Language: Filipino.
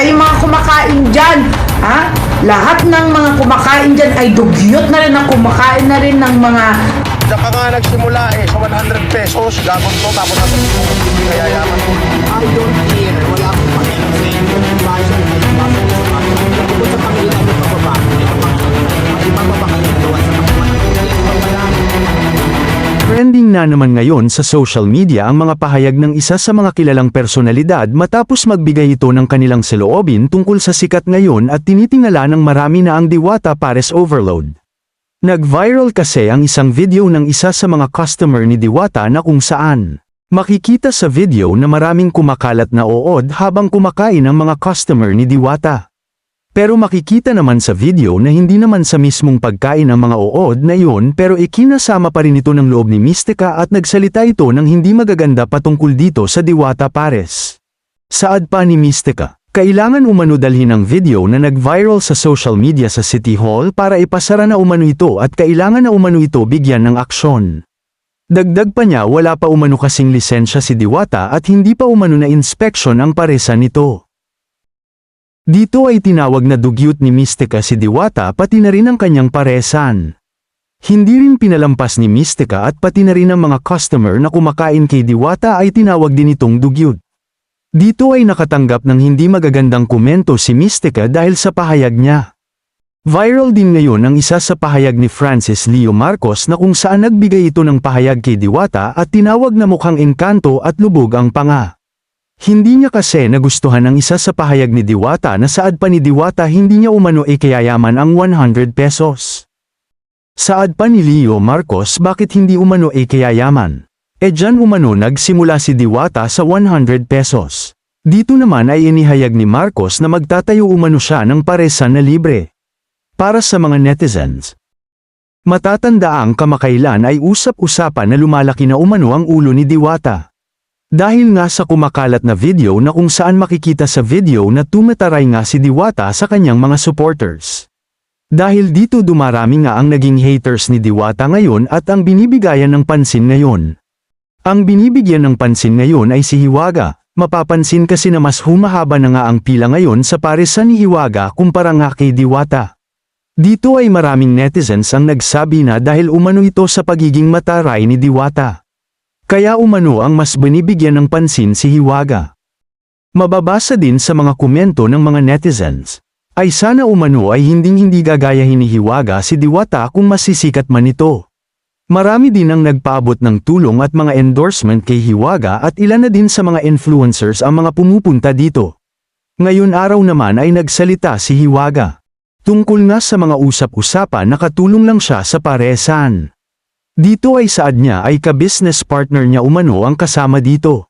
Kayong mga kumakain dyan, ha? Lahat ng mga kumakain dyan ay dugyot na rin na kumakain na rin ng mga... Diyan ka nga nagsimula sa 100 pesos, gagon to, tapos hindi kaya yaman ko. I don't care. Wala akong pakialam sa inyo. Bahay sa mga ipasok sa mga. Kung sa Panginoon ang pababa, ipababa ka ng gawa sa mga. Wala. Trending na naman ngayon sa social media ang mga pahayag ng isa sa mga kilalang personalidad matapos magbigay ito ng kanilang saloobin tungkol sa sikat ngayon at tinitingala ng marami na ang Diwata Pares overload. Nag-viral kasi ang isang video ng isa sa mga customer ni Diwata na kung saan makikita sa video na maraming kumakalat na uod habang kumakain ang mga customer ni Diwata. Pero makikita naman sa video na hindi naman sa mismong pagkain ang mga uod na iyon pero ikinasama pa rin ito ng loob ni Mystica at nagsalita ito ng hindi magaganda patungkol dito sa Diwata Pares. Saad pa ni Mystica, kailangan umano dalhin ang video na nag-viral sa social media sa City Hall para ipasara na umano ito at kailangan na umano ito bigyan ng aksyon. Dagdag pa niya wala pa umano kasing lisensya si Diwata at hindi pa umano na inspection ang paresan nito. Dito ay tinawag na dugyot ni Mystica si Diwata pati na rin ang kanyang paresan. Hindi rin pinalampas ni Mystica at pati na rin ang mga customer na kumakain kay Diwata ay tinawag din itong dugyot. Dito ay nakatanggap ng hindi magagandang komento si Mystica dahil sa pahayag niya. Viral din ngayon ang isa sa pahayag ni Francis Leo Marcos na kung saan nagbigay ito ng pahayag kay Diwata at tinawag na mukhang engkanto at lubog ang panga. Hindi niya kasi nagustuhan ang isa sa pahayag ni Diwata na saad pa ni Diwata hindi niya umano kayayaman ang 100 pesos. Saad pa ni Leo Marcos bakit hindi umano kayayaman? Dyan umano nagsimula si Diwata sa 100 pesos. Dito naman ay inihayag ni Marcos na magtatayo umano siya ng paresan na libre. Para sa mga netizens, matatandaang kamakailan ay usap-usapan na lumalaki na umano ang ulo ni Diwata. Dahil nga sa kumakalat na video na kung saan makikita sa video na tumataray nga si Diwata sa kanyang mga supporters. Dahil dito dumarami nga ang naging haters ni Diwata ngayon at ang binibigayan ng pansin ngayon. Ang binibigyan ng pansin ngayon ay si Hiwaga. Mapapansin kasi na mas humahaba na nga ang pila ngayon sa paresan ni Hiwaga kumpara nga kay Diwata. Dito ay maraming netizens ang nagsabi na dahil umano ito sa pagiging mataray ni Diwata. Kaya umano ang mas binibigyan ng pansin si Hiwaga. Mababasa din sa mga komento ng mga netizens, ay sana umano ay hindi gagayahin ni Hiwaga si Diwata kung masisikat man ito. Marami din ang nagpaabot ng tulong at mga endorsement kay Hiwaga at ilan na din sa mga influencers ang mga pumupunta dito. Ngayon araw naman ay nagsalita si Hiwaga. Tungkol nga sa mga usap-usapan nakatulong lang siya sa paresan. Dito ay saad niya ay ka-business partner niya umano ang kasama dito.